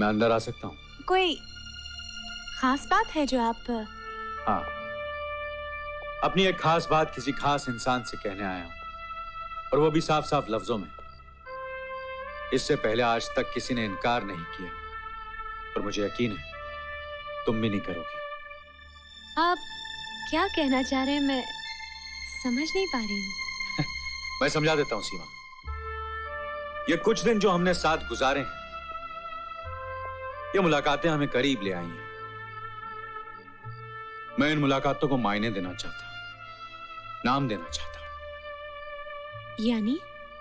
मैं अंदर आ सकता हूँ? कोई खास बात है जो आप? हाँ, अपनी एक खास बात किसी खास इंसान से कहने आया हूँ, और वो भी साफ साफ लफ्जों में। इससे पहले आज तक किसी ने इनकार नहीं किया, और मुझे यकीन है तुम भी नहीं करोगी। आप क्या कहना चाह रहे हैं? मैं समझ नहीं पा रही हूँ। मैं समझा देता हूँ सीमा। ये कुछ दिन जो हमने साथ गुजारे हैं, ये मुलाकातें हमें करीब ले आई हैं। मैं इन मुलाकातों को मायने देना चाहता हूं, नाम देना चाहता हूं।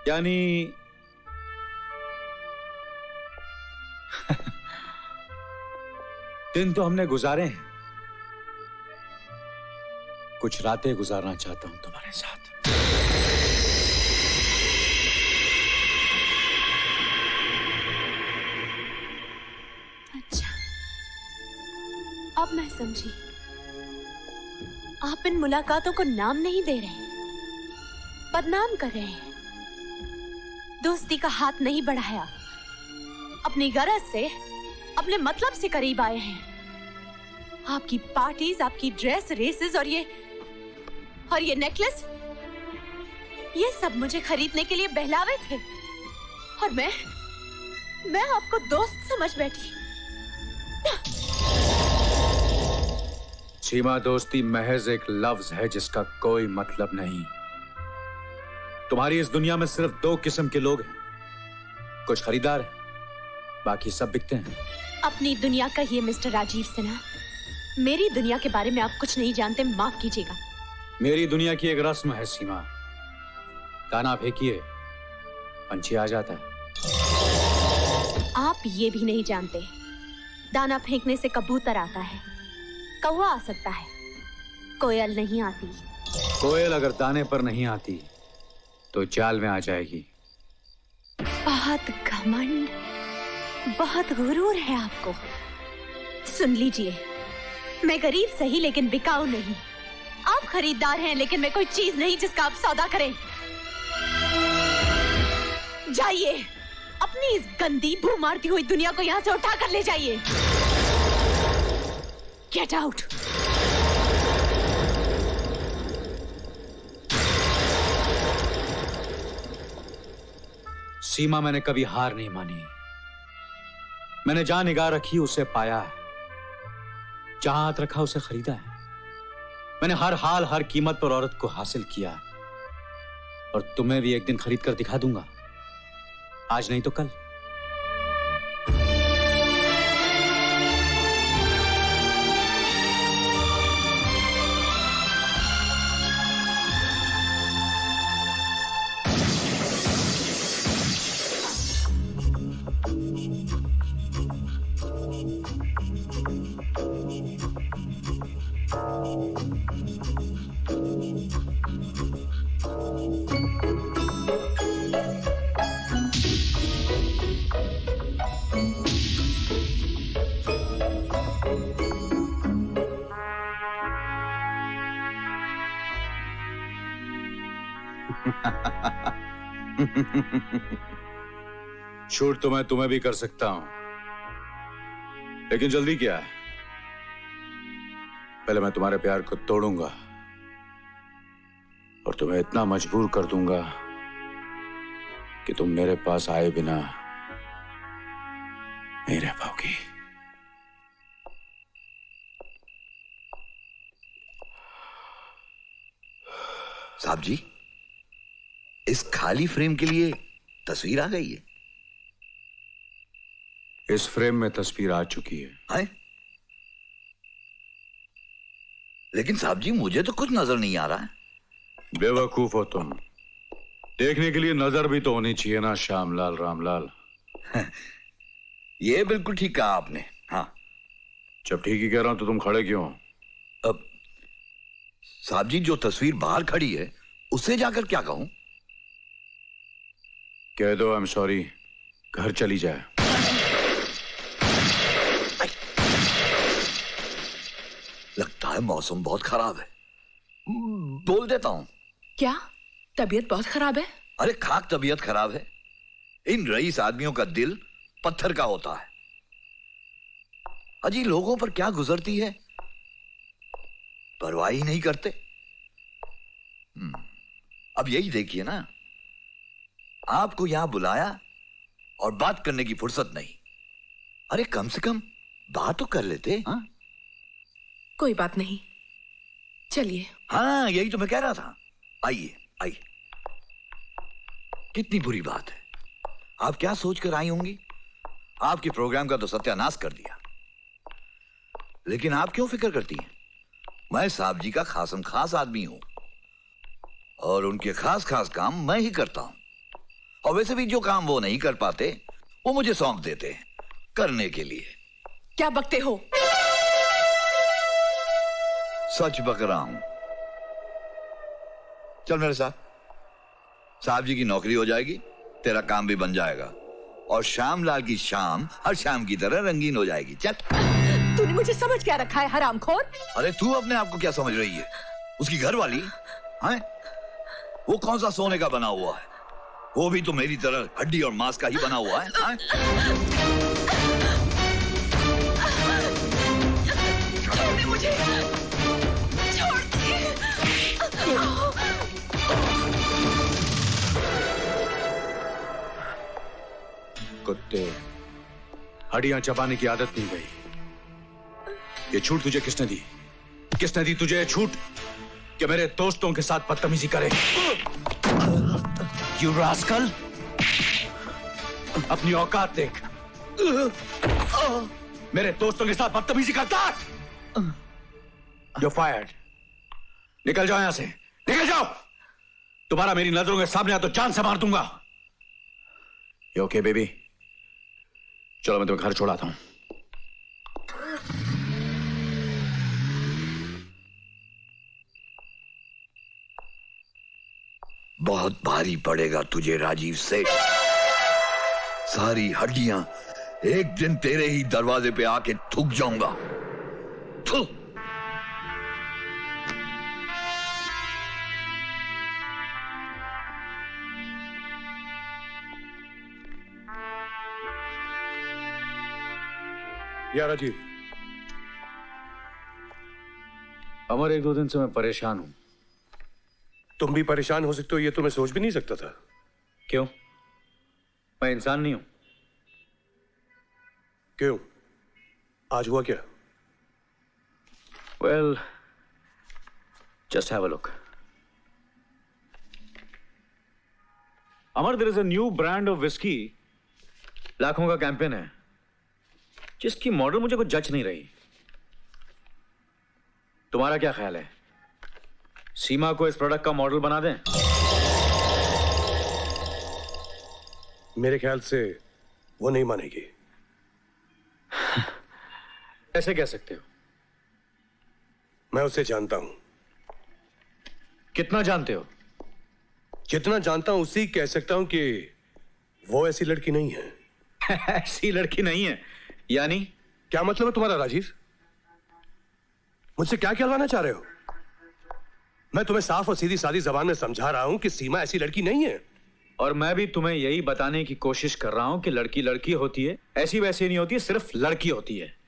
यानी दिन तो हमने गुजारे हैं, कुछ रातें गुजारना चाहता हूं तुम्हारे साथ। अच्छा, अब मैं समझी। आप इन मुलाकातों को नाम नहीं दे रहे, बदनाम कर रहे हैं। दोस्ती का हाथ नहीं बढ़ाया, अपनी गरज से, अपने मतलब से करीब आए हैं। आपकी पार्टीज, आपकी ड्रेस, रेसेस और ये नेकलेस, ये सब मुझे खरीदने के लिए बहलावे थे, और मैं आपको दोस्त समझ बैठी। सीमा, दोस्ती महज एक लफ्ज है जिसका कोई मतलब नहीं। तुम्हारी इस दुनिया में सिर्फ दो किस्म के लोग हैं, कुछ खरीदार हैं, बाकी सब बिकते हैं। अपनी दुनिया कहिए मिस्टर राजीव सिन्हा, मेरी दुनिया के बारे में आप कुछ नहीं जानते, माफ कीजिएगा। मेरी दुनिया की एक रस्म है सीमा, दाना फेंकिए पंछी आ जाता है। आप ये भी नहीं जानते, दाना फेंकने से कबूतर आता है, कौवा आ सकता है, कोयल नहीं आती। कोयल अगर दाने पर नहीं आती तो जाल में आ जाएगी। बहुत घमंड, बहुत गुरूर है आपको। सुन लीजिए, मैं गरीब सही लेकिन बिकाऊ नहीं। आप खरीदार हैं लेकिन मैं कोई चीज नहीं जिसका आप सौदा करें। जाइए, अपनी इस गंदी भू मारती हुई दुनिया को यहां से उठा कर ले जाइए। Get out. सीमा, मैंने कभी हार नहीं मानी। मैंने जहां निगाह रखी उसे पाया है, जहां हाथ रखा उसे खरीदा है। मैंने हर हाल हर कीमत पर औरत को हासिल किया है, और तुम्हें भी एक दिन खरीद कर दिखा दूंगा, आज नहीं तो कल। शूट तो मैं तुम्हें भी कर सकता हूं, लेकिन जल्दी क्या है? पहले मैं तुम्हारे प्यार को तोड़ूंगा और तुम्हें इतना मजबूर कर दूंगा कि तुम मेरे पास आए बिना नहीं रह पाओगी। साहब जी, इस खाली फ्रेम के लिए तस्वीर आ गई है। इस फ्रेम में तस्वीर आ चुकी है। लेकिन साहब जी, मुझे तो कुछ नजर नहीं आ रहा है। बेवकूफ हो तुम, देखने के लिए नजर भी तो होनी चाहिए ना श्यामलाल रामलाल। ये बिल्कुल ठीक कहा आपने। हाँ, जब ठीक ही कह रहा हूं तो तुम खड़े क्यों? अब साहब जी, जो तस्वीर बाहर खड़ी है उससे जाकर क्या कहूं? कह दो आई एम सॉरी, घर चली जाए। लगता है मौसम बहुत खराब है, बोल देता हूं। क्या तबीयत बहुत खराब है? अरे खाक तबीयत खराब है। इन रईस आदमियों का दिल पत्थर का होता है। अजी लोगों पर क्या गुजरती है, परवाह ही नहीं करते। अब यही देखिए ना, आपको यहां बुलाया और बात करने की फुर्सत नहीं। अरे कम से कम बात तो कर लेते। हाँ कोई बात नहीं, चलिए। हाँ यही तो मैं कह रहा था। आइए आइए। कितनी बुरी बात है, आप क्या सोचकर आई होंगी? आपके प्रोग्राम का तो सत्यानाश कर दिया। लेकिन आप क्यों फिक्र करती हैं? मैं साहब जी का खासम खास आदमी हूं और उनके खास खास काम मैं ही करता हूं। और वैसे भी जो काम वो नहीं कर पाते वो मुझे सौंप देते हैं करने के लिए। क्या बकते हो? सच बक रहा हूं। चल मेरे साथ, साहब जी की नौकरी हो जाएगी, तेरा काम भी बन जाएगा और श्यामलाल की शाम हर शाम की तरह रंगीन हो जाएगी। चल। तूने मुझे समझ क्या रखा है हरामखोर? अरे तू अपने आप को क्या समझ रही है? उसकी घरवाली है, वो कौन सा सोने का बना हुआ है? वो भी तो मेरी तरह हड्डी और मांस का ही बना हुआ है। छोड़ मुझे, छोड़। कुत्ते, हड्डियां चबाने की आदत नहीं गई। ये छूट तुझे किसने दी? किसने दी तुझे ये छूट कि मेरे दोस्तों के साथ बदतमीजी करे? You rascal! अपनी औकात देख। मेरे दोस्तों के साथ बदतमीजी करता है? You're fired. निकल जाओ यहां से, निकल जाओ। तुम्हारा मेरी नजरों के सामने आ तो जान से मार दूंगा। You okay, baby? चलो मैं तुम्हें घर छोड़ाता हूं। बहुत भारी पड़ेगा तुझे राजीव सेठ। सारी हड्डियां एक दिन तेरे ही दरवाजे पे आके थूक जाऊंगा। थू। या राजीव, अमर, एक दो दिन से मैं परेशान हूं। तुम भी परेशान हो सकते हो ये तो मैं सोच भी नहीं सकता था। क्यों? मैं इंसान नहीं हूं? क्यों? आज हुआ क्या? Well, just have a look. Amar, there is a new brand of whiskey. लाखों का कैंपेन है जिसकी मॉडल मुझे कुछ जच नहीं रही। तुम्हारा क्या ख्याल है? सीमा को इस प्रोडक्ट का मॉडल बना दें? मेरे ख्याल से वो नहीं मानेगी। ऐसे कह सकते हो? मैं उसे जानता हूं। कितना जानते हो? जितना जानता हूं उसी कह सकता हूं कि वो ऐसी लड़की नहीं है। ऐसी लड़की नहीं है यानी? क्या मतलब है तुम्हारा राजीव? मुझसे क्या कहलवाना चाह रहे हो? मैं तुम्हें साफ और सीधी सादी जबान में समझा रहा हूं कि सीमा ऐसी लड़की नहीं है। और मैं भी तुम्हें यही बताने की कोशिश कर रहा हूं कि लड़की लड़की होती है, ऐसी वैसी नहीं होती है, सिर्फ लड़की होती है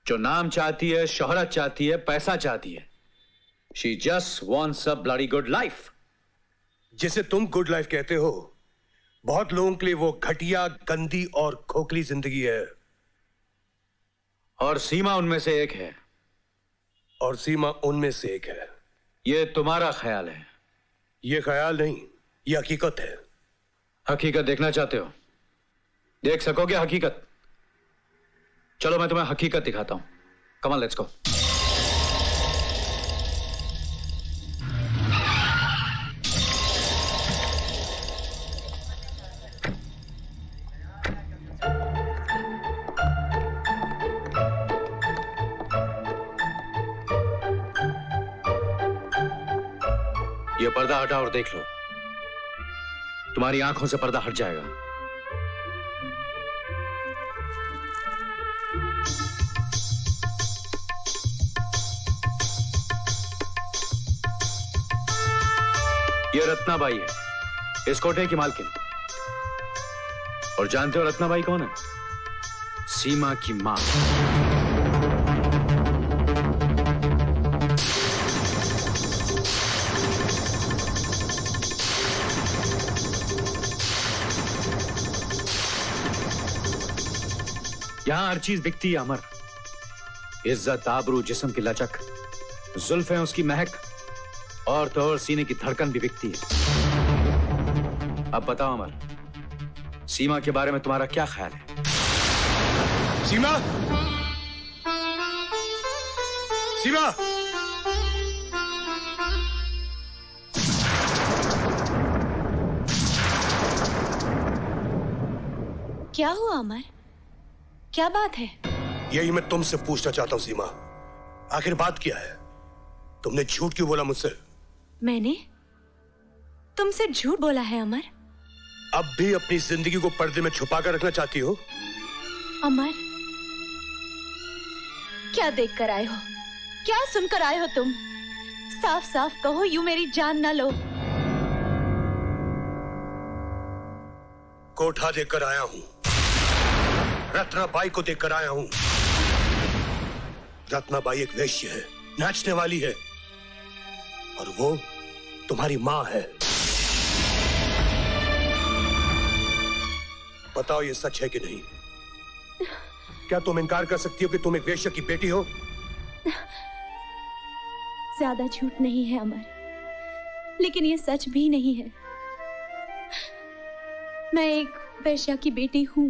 जो नाम चाहती है, शोहरत चाहती है, पैसा चाहती है। She just wants a bloody good life. जिसे तुम गुड लाइफ कहते हो, बहुत लोगों के लिए वो घटिया, गंदी और खोखली जिंदगी है। और सीमा उनमें से एक है। और सीमा उनमें से एक है। ये तुम्हारा ख्याल है। ये ख्याल नहीं, ये हकीकत है। हकीकत देखना चाहते हो? देख सकोगे हकीकत? चलो मैं तुम्हें हकीकत दिखाता हूं। Come on, let's go. ये पर्दा हटा और देख लो। तुम्हारी आंखों से पर्दा हट जाएगा। ये रत्नाबाई है, इस कोठे की मालकिन। और जानते हो रत्नाबाई कौन है? सीमा की मां। यहां हर चीज बिकती है अमर। इज्जत, आबरू, जिस्म की लचक, जुल्फें, उसकी महक और तो और सीने की धड़कन भी बिकती है। अब बताओ अमर, सीमा के बारे में तुम्हारा क्या ख्याल है? सीमा, सीमा, क्या हुआ अमर? क्या बात है? यही मैं तुमसे पूछना चाहता हूं सीमा, आखिर बात क्या है? तुमने झूठ क्यों बोला मुझसे? मैंने तुमसे झूठ बोला है अमर? अब भी अपनी जिंदगी को पर्दे में छुपा कर रखना चाहती हो? अमर, क्या देख कर आए हो? क्या सुनकर आए हो तुम? साफ साफ कहो, यूं मेरी जान ना लो। कोठा देकर आया हूं, रत्नाबाई को देकर आया हूं। रत्नाबाई एक वेश्या है, नाचने वाली है, और वो तुम्हारी मां है। बताओ ये सच है कि नहीं? क्या तुम इनकार कर सकती हो कि तुम एक वेश्या की बेटी हो? ज्यादा झूठ नहीं है अमर, लेकिन ये सच भी नहीं है। मैं एक वेश्या की बेटी हूं,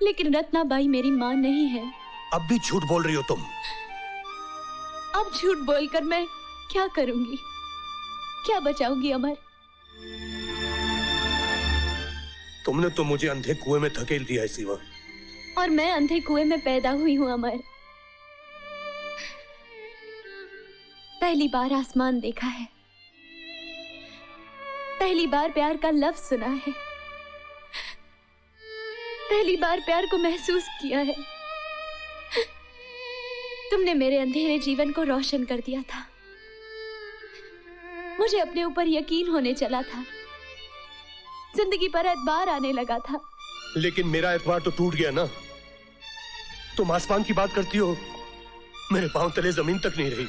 लेकिन रत्नाबाई मेरी मां नहीं है। अब भी झूठ बोल रही हो तुम। अब झूठ बोलकर मैं क्या करूंगी? क्या बचाऊंगी अमर? तुमने तो मुझे अंधे कुएं में धकेल दिया है सीमा। और मैं अंधे कुएं में पैदा हुई हूं अमर। पहली बार आसमान देखा है, पहली बार प्यार का लफ्ज सुना है, पहली बार प्यार को महसूस किया है। तुमने मेरे अंधेरे जीवन को रोशन कर दिया था। मुझे अपने ऊपर यकीन होने चला था, जिंदगी पर एतबार आने लगा था। लेकिन मेरा एतबार तो टूट गया ना। तुम आसमान की बात करती हो, मेरे पांव तले जमीन तक नहीं रही।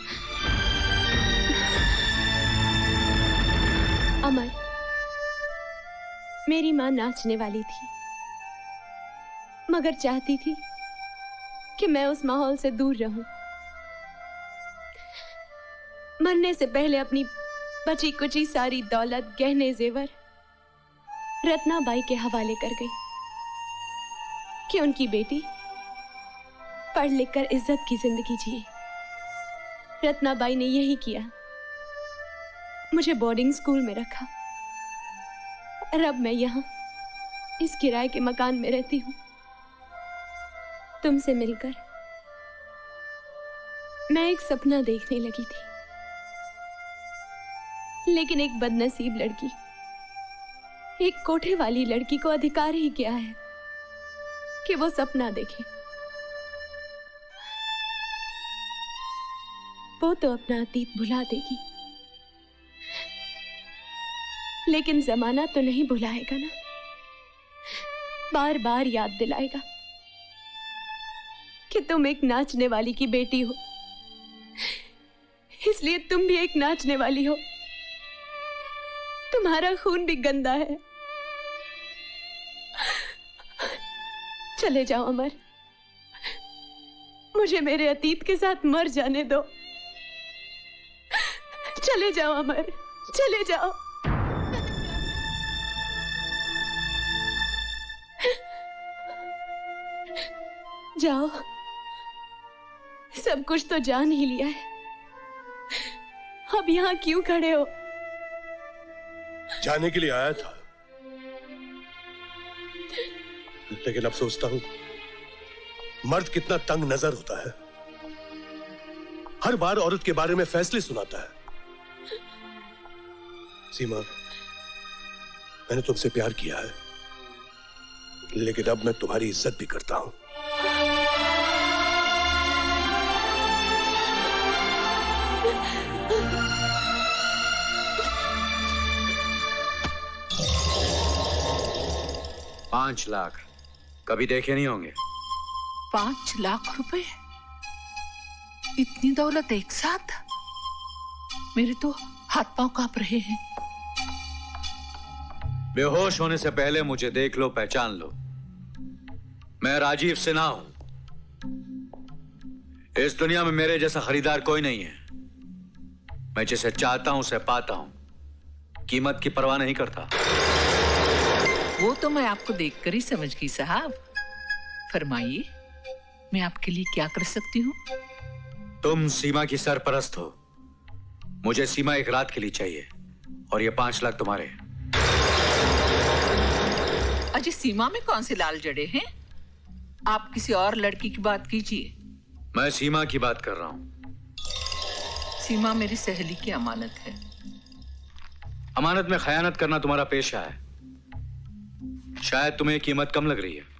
अमर, मेरी मां नाचने वाली थी, मगर चाहती थी कि मैं उस माहौल से दूर रहूं। मरने से पहले अपनी बची कुची सारी दौलत, गहने, जेवर रत्नाबाई के हवाले कर गई कि उनकी बेटी पढ़ लिख कर इज्जत की जिंदगी जिए। रत्नाबाई ने यही किया, मुझे बोर्डिंग स्कूल में रखा, और अब मैं यहां इस किराए के मकान में रहती हूं। तुमसे मिलकर मैं एक सपना देखने लगी थी, लेकिन एक बदनसीब लड़की, एक कोठे वाली लड़की को अधिकार ही क्या है कि वो सपना देखे। वो तो अपना अतीत भुला देगी, लेकिन जमाना तो नहीं भुलाएगा ना, बार बार याद दिलाएगा कि तुम एक नाचने वाली की बेटी हो, इसलिए तुम भी एक नाचने वाली हो। तुम्हारा खून भी गंदा है। चले जाओ अमर, मुझे मेरे अतीत के साथ मर जाने दो। चले जाओ अमर, चले जाओ। जाओ, सब कुछ तो जान ही लिया है, अब यहां क्यों खड़े हो? जाने के लिए आया था, लेकिन अब सोचता हूं मर्द कितना तंग नजर होता है। हर बार औरत के बारे में फैसले सुनाता है। सीमा, मैंने तुमसे प्यार किया है, लेकिन अब मैं तुम्हारी इज्जत भी करता हूं। $5 लाख कभी देखे नहीं होंगे। 5 लाख रुपए? इतनी दौलत एक साथ? मेरे तो हाथ पांव कांप रहे हैं। बेहोश होने से पहले मुझे देख लो, पहचान लो। मैं राजीव सिन्हा हूं। इस दुनिया में मेरे जैसा खरीदार कोई नहीं है। मैं जिसे चाहता हूं उसे पाता हूं, कीमत की परवाह नहीं करता। वो तो मैं आपको देखकर ही समझ गई साहब। फरमाइए, मैं आपके लिए क्या कर सकती हूँ? तुम सीमा की सरपरस्त हो। मुझे सीमा एक रात के लिए चाहिए और ये 5 लाख तुम्हारे। अजय, सीमा में कौन से लाल जड़े हैं? आप किसी और लड़की की बात कीजिए। मैं सीमा की बात कर रहा हूं। सीमा मेरी सहेली की अमानत है। अमानत में खयानत करना तुम्हारा पेशा है। शायद तुम्हें कीमत कम लग रही है।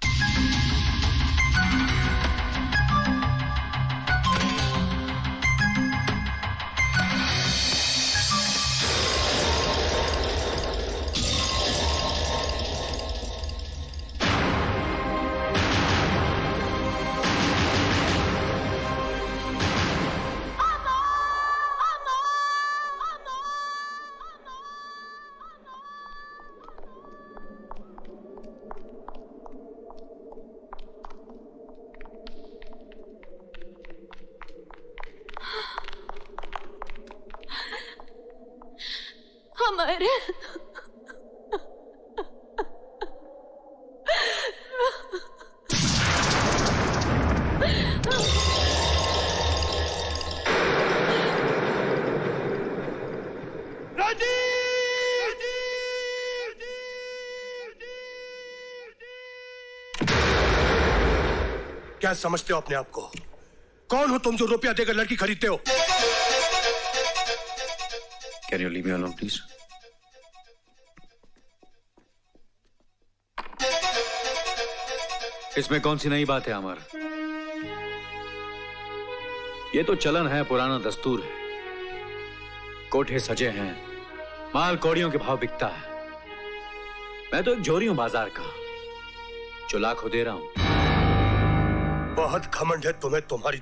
अमर, क्या समझते हो अपने आप को? कौन हो तुम जो रुपया देकर लड़की खरीदते हो? Can you leave me alone, please? इसमें कौन सी नई बात है अमर? ये तो चलन है, पुराना दस्तूर है। कोठे सजे हैं, माल कौड़ियों के भाव बिकता है। मैं तो एक जोरी हूं बाजार का, जो लाखों दे रहा हूं। बहुत घमंड है तुम्हें तुम्हारी